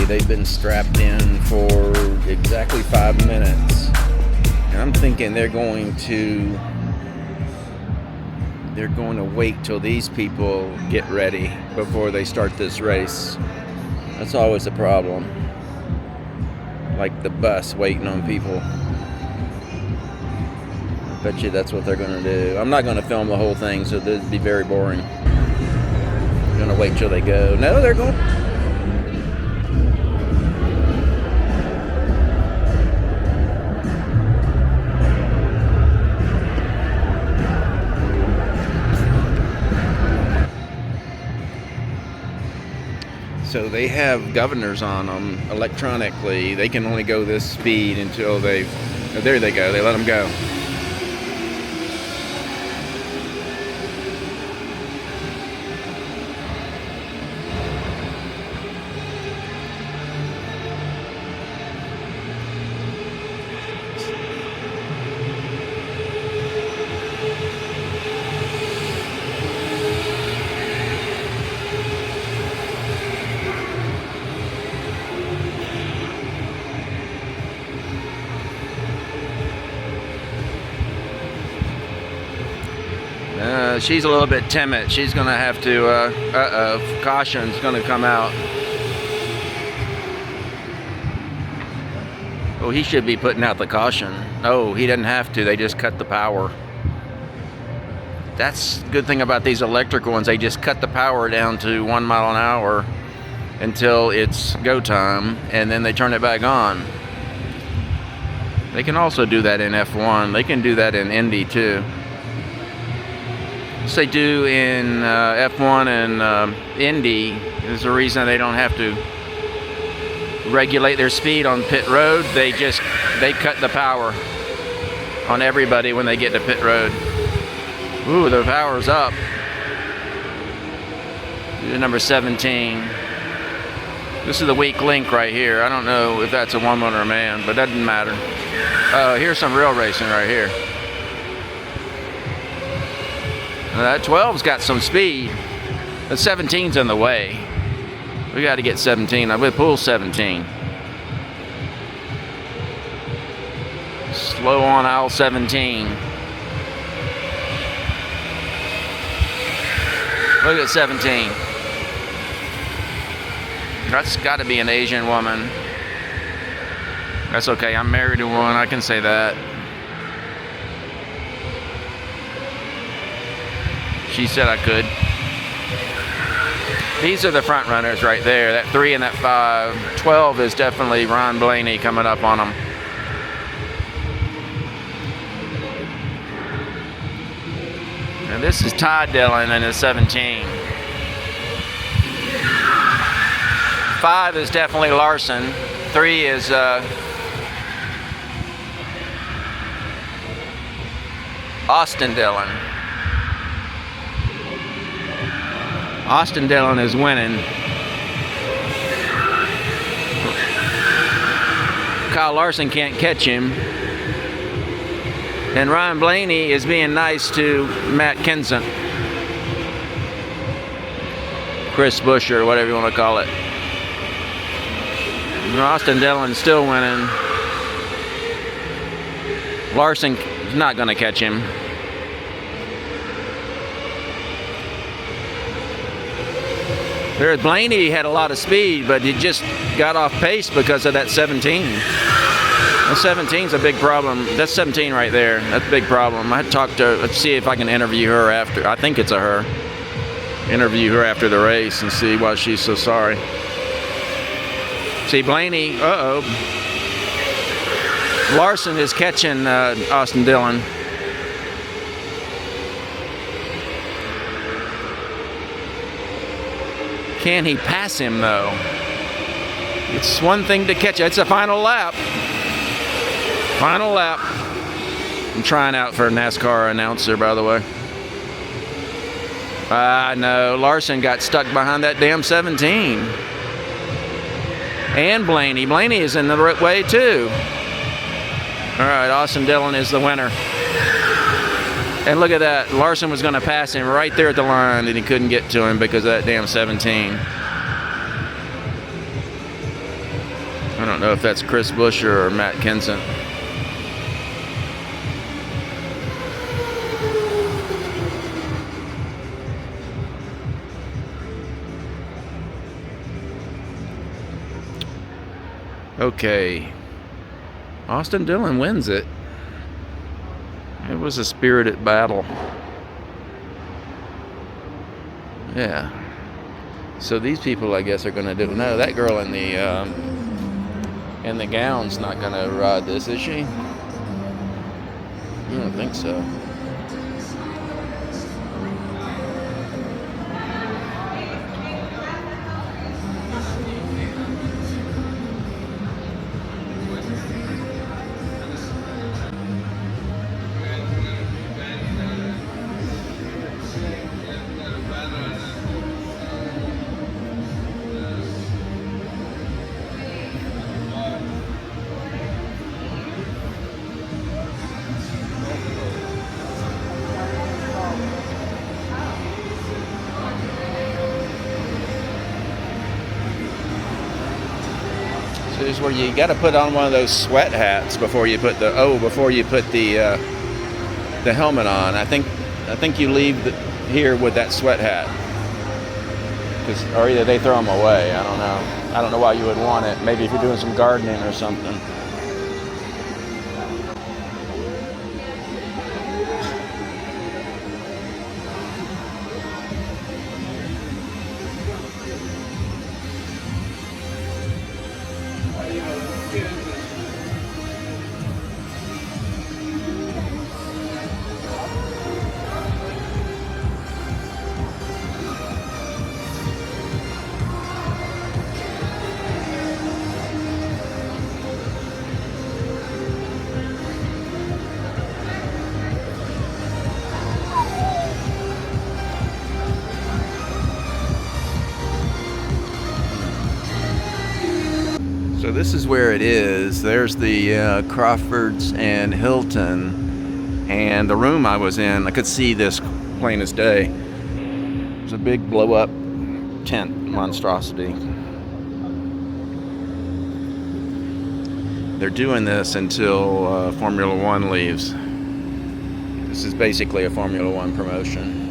they've been strapped in for exactly 5 minutes. And I'm thinking they're going to wait till these people get ready before they start this race. That's always a problem. Like the bus waiting on people. I bet you that's what they're going to do. I'm not going to film the whole thing, so this would be very boring. I'm going to wait till they go. No, they're going. So they have governors on them electronically. They can only go this speed until they... Oh, there they go. They let them go. She's a little bit timid. She's going to have to, caution's going to come out. Oh, he should be putting out the caution. No, he doesn't have to. They just cut the power. That's the good thing about these electric ones. They just cut the power down to 1 mile an hour until it's go time, and then they turn it back on. They can also do that in F1. They can do that in Indy too. They do in F1 and Indy is the reason they don't have to regulate their speed on pit road. They cut the power on everybody when they get to pit road. Ooh, the power's up. Number 17. This is the weak link right here. I don't know if that's a woman or a man, but that doesn't matter. Here's some real racing right here. That 12's got some speed. The 17's in the way. We got to get 17. I'm going to pull 17. Slow on aisle 17. Look at 17. That's got to be an Asian woman. That's okay. I'm married to one. I can say that. She said I could. These are the front runners right there. That 3 and that 5. 12 is definitely Ron Blaney coming up on them. And this is Todd Dillon in his 17. 5 is definitely Larson. 3 is Austin Dillon. Austin Dillon is winning. Kyle Larson can't catch him. And Ryan Blaney is being nice to Matt Kenseth. Chris Buescher, or whatever you want to call it. And Austin Dillon's still winning. Larson is not going to catch him. There's Blaney had a lot of speed, but he just got off pace because of that 17. That 17's a big problem. That's 17 right there. That's a big problem. I had to talk to her. Let's see if I can interview her after. I think it's a her. Interview her after the race and see why she's so sorry. See, Blaney, Larson is catching Austin Dillon. Can he pass him, though? It's one thing to catch. It's a final lap. Final lap. I'm trying out for a NASCAR announcer, by the way. No, Larson got stuck behind that damn 17. And Blaney. Blaney is in the right way, too. All right, Austin Dillon is the winner. And look at that. Larson was going to pass him right there at the line, and he couldn't get to him because of that damn 17. I don't know if that's Chris Buescher or Matt Kenseth. Okay, Austin Dillon wins it. It was a spirited battle. Yeah. So these people, I guess, are going to do. No, that girl in the gown's not going to ride this, is she? I don't think so. So this is where you got to put on one of those sweat hats before you put the helmet on. I think you leave here with that sweat hat, or either they throw them away. I don't know. I don't know why you would want it. Maybe if you're doing some gardening or something. So this is where it is. There's the Crawfords and Hilton, and the room I was in, I could see this plain as day. There's a big blow-up tent monstrosity. They're doing this until Formula One leaves. This is basically a Formula One promotion.